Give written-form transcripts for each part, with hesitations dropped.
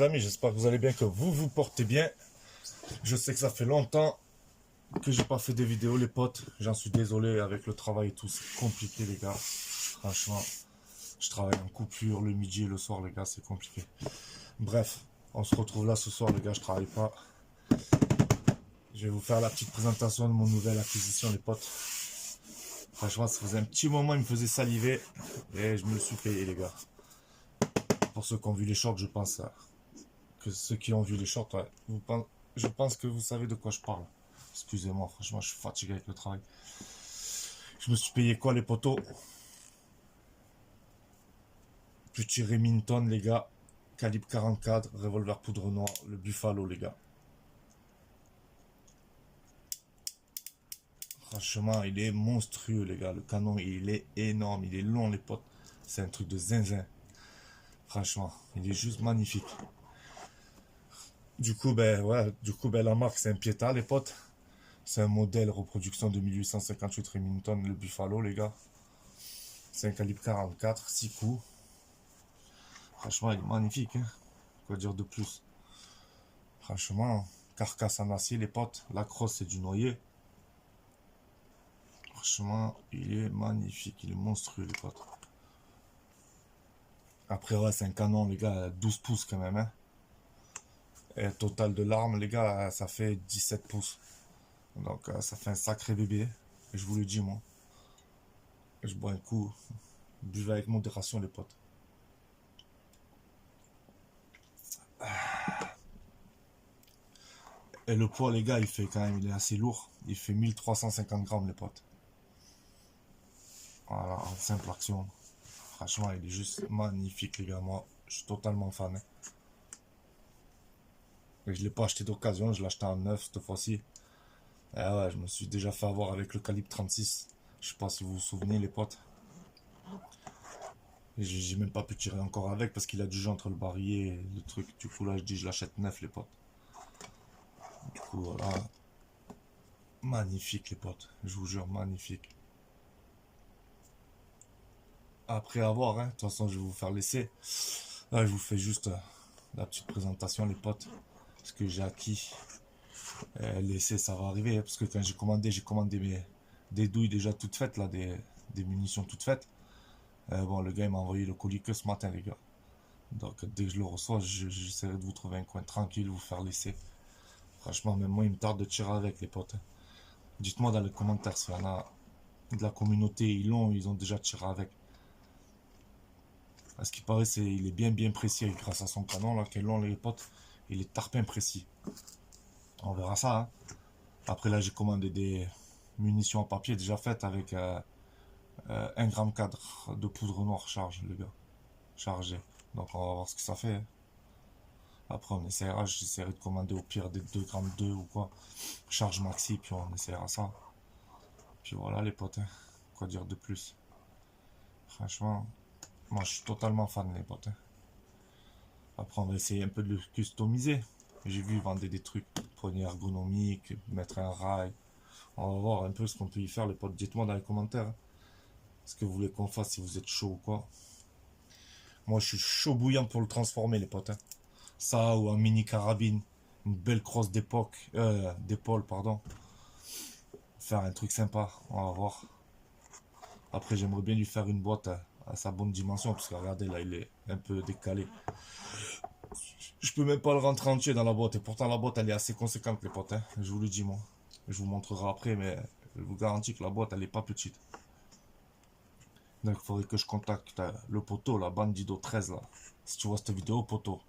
les amis, j'espère que vous allez bien, que vous vous portez bien. Je sais que ça fait longtemps que j'ai pas fait des vidéos les potes. J'en suis désolé avec le travail et tout, c'est compliqué les gars. Franchement, je travaille en coupure le midi et le soir les gars, c'est compliqué. Bref, on se retrouve là ce soir les gars, je travaille pas. Je vais vous faire la petite présentation de mon nouvelle acquisition les potes. Franchement, ça faisait un petit moment, il me faisait saliver et je me le suis payé les gars. Pour ceux qui ont vu les shorts, je pense que ceux qui ont vu les shorts, ouais, je pense que vous savez de quoi je parle. Excusez-moi, franchement, je suis fatigué avec le travail. Je me suis payé quoi les potos? Petit Remington les gars, calibre 44, revolver poudre noire, le Buffalo les gars. Franchement, il est monstrueux les gars, le canon il est énorme, il est long les potes. C'est un truc de zinzin. Franchement, il est juste magnifique. Du coup, la marque c'est un Pieta les potes. C'est un modèle reproduction de 1858 Remington, le Buffalo les gars. C'est un calibre 44, 6 coups. Franchement, il est magnifique. Hein. Quoi dire de plus? Franchement, carcasse en acier, les potes. La crosse, c'est du noyer. Franchement, il est magnifique. Il est monstrueux, les potes. Après, ouais, c'est un canon, les gars. 12 pouces quand même. Hein. Et total de l'arme, les gars, ça fait 17 pouces. Donc, ça fait un sacré bébé. Et je vous le dis, moi. Je bois un coup. Buvez avec modération, les potes. Et le poids, les gars, il fait quand même, il est assez lourd. Il fait 1350 grammes, les potes. Voilà, en simple action. Franchement, il est juste magnifique, les gars. Moi, je suis totalement fan. Hein. Et je ne l'ai pas acheté d'occasion, je l'ai acheté en neuf cette fois-ci. Et ouais, je me suis déjà fait avoir avec le calibre 36. Je sais pas si vous vous souvenez, les potes. Et j'ai même pas pu tirer encore avec parce qu'il a du jeu entre le barillet et le truc. Du coup, là, je dis, je l'achète neuf, les potes. Du coup, voilà. Magnifique, les potes. Je vous jure, magnifique. Après avoir, hein, de toute façon, je vais vous faire l'essai. Là, je vous fais juste la petite présentation, les potes. Ce que j'ai acquis. L'essai, ça va arriver. Hein, parce que quand j'ai commandé des douilles déjà toutes faites, là, des munitions toutes faites. Bon, le gars, il m'a envoyé le colis que ce matin, les gars. Donc, dès que je le reçois, j'essaierai de vous trouver un coin tranquille, vous faire l'essai. Franchement, même moi, il me tarde de tirer avec, les potes. Hein. Dites-moi dans les commentaires s'il y en a de la communauté, ils ont déjà tiré avec. À ce qui paraît, il est bien précis grâce à son canon, là, qui est long, les potes. Il est tarpin précis. On verra ça, hein. Après, là, j'ai commandé des munitions en papier déjà faites avec 1 gramme cadre de poudre noire charge, les gars. Chargé. Donc, on va voir ce que ça fait. Hein. Après, on essaiera. J'essaierai de commander au pire des 2 grammes 2 ou quoi. Charge maxi, puis on essaiera ça. Puis voilà, les potes. Hein. Quoi dire de plus? Franchement, moi, je suis totalement fan, les potes. Hein. Après, on va essayer un peu de le customiser. J'ai vu vendre des trucs, poignée ergonomique, mettre un rail. On va voir un peu ce qu'on peut y faire, les potes. Dites-moi dans les commentaires hein, ce que vous voulez qu'on fasse, si vous êtes chaud ou quoi. Moi, je suis chaud bouillant pour le transformer, les potes. Hein. Ça ou un mini carabine, une belle crosse d'épaule, pardon. Faire un truc sympa, on va voir. Après, j'aimerais bien lui faire une boîte à sa bonne dimension, parce que regardez, là, il est un peu décalé. Je peux même pas le rentrer entier dans la boîte. Et pourtant, la boîte, elle est assez conséquente, les potes. Hein. Je vous le dis, moi. Je vous montrerai après, mais je vous garantis que la boîte, elle est pas petite. Donc, il faudrait que je contacte le poteau, la Bandido 13, là. Si tu vois cette vidéo, poteau.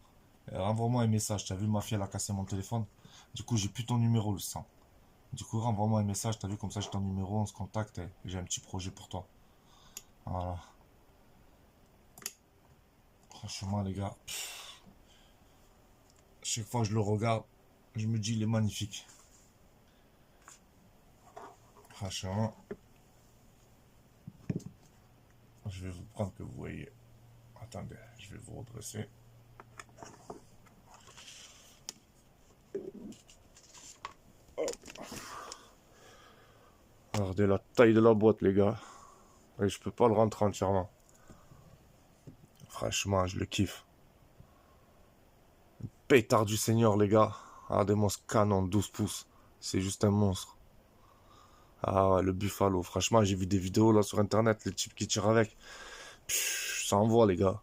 Renvoie-moi un message. Tu as vu, ma fille, elle a cassé mon téléphone. Du coup, j'ai plus ton numéro, le sang. Du coup, renvoie-moi un message. Tu as vu, comme ça, j'ai ton numéro. On se contacte et j'ai un petit projet pour toi. Voilà. Franchement, les gars. Chaque fois que je le regarde, je me dis, il est magnifique. Franchement. Je vais vous prendre que vous voyez. Attendez, je vais vous redresser. Regardez la taille de la boîte, les gars. Et je peux pas le rentrer entièrement. Franchement, je le kiffe. pétard du Seigneur, les gars. Regardez-moi ce canon 12 pouces. C'est juste un monstre. Ah ouais, le Buffalo. Franchement, j'ai vu des vidéos là sur internet, les types qui tirent avec. Pff, ça envoie, les gars.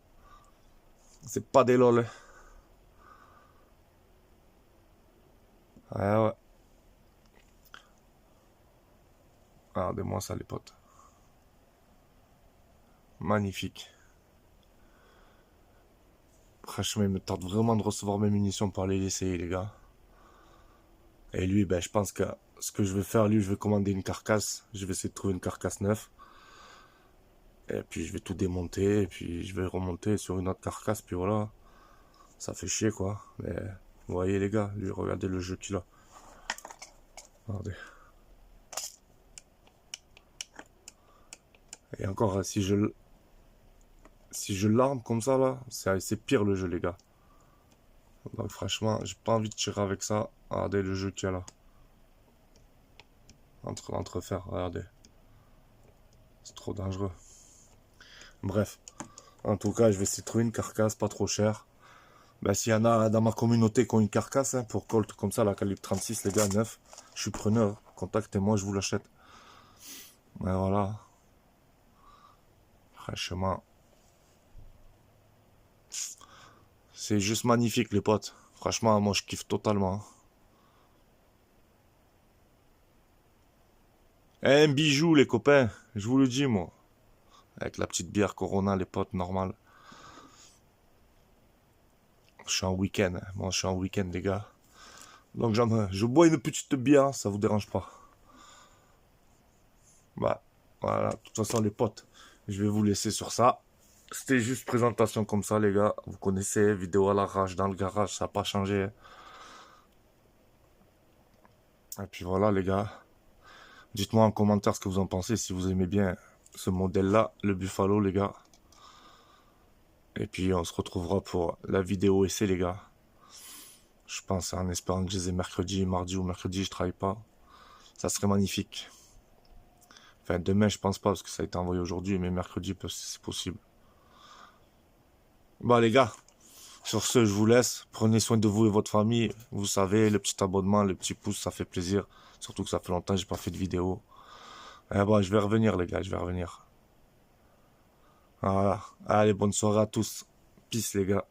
C'est pas des lol. Ouais, ouais. Regardez-moi ça, les potes. Magnifique. Franchement, il me tarde vraiment de recevoir mes munitions pour aller l'essayer, les gars. Et lui, ben, je pense que ce que je vais faire, lui, je vais commander une carcasse. Je vais essayer de trouver une carcasse neuve. Et puis, je vais tout démonter. Et puis, je vais remonter sur une autre carcasse. Puis voilà. Ça fait chier, quoi. Mais, vous voyez, les gars, lui, regardez le jeu qu'il a. Regardez. Et encore, si je l'arme comme ça, là, c'est pire le jeu, les gars. Donc, franchement, j'ai pas envie de tirer avec ça. Regardez le jeu qu'il y a là. Entrefaire, regardez. C'est trop dangereux. Bref. En tout cas, je vais essayer de trouver une carcasse pas trop chère. Ben, s'il y en a dans ma communauté qui ont une carcasse, hein, pour Colt comme ça, la calibre 36, les gars, neuf, je suis preneur. Contactez-moi, je vous l'achète. Et voilà. Franchement. C'est juste magnifique, les potes. Franchement, moi, je kiffe totalement. Un bijou, les copains. Je vous le dis, moi. Avec la petite bière Corona, les potes, normal. Je suis en week-end. Moi, je suis en week-end, les gars. Donc, je bois une petite bière, ça vous dérange pas. Bah, voilà. De toute façon, les potes, je vais vous laisser sur ça. C'était juste présentation comme ça, les gars. Vous connaissez, vidéo à l'arrache dans le garage, ça n'a pas changé. Et puis voilà, les gars. Dites-moi en commentaire ce que vous en pensez, si vous aimez bien ce modèle-là, le Buffalo, les gars. Et puis, on se retrouvera pour la vidéo essai, les gars. Je pense, en espérant que je les ai mercredi, mardi ou mercredi, je travaille pas. Ça serait magnifique. Enfin, demain, je pense pas, parce que ça a été envoyé aujourd'hui, mais mercredi, c'est possible. Bon, les gars, sur ce, je vous laisse. Prenez soin de vous et votre famille. Vous savez, le petit abonnement, le petit pouce, ça fait plaisir. Surtout que ça fait longtemps que j'ai pas fait de vidéo. Et bon, je vais revenir, les gars, je vais revenir. Voilà. Allez, bonne soirée à tous. Peace, les gars.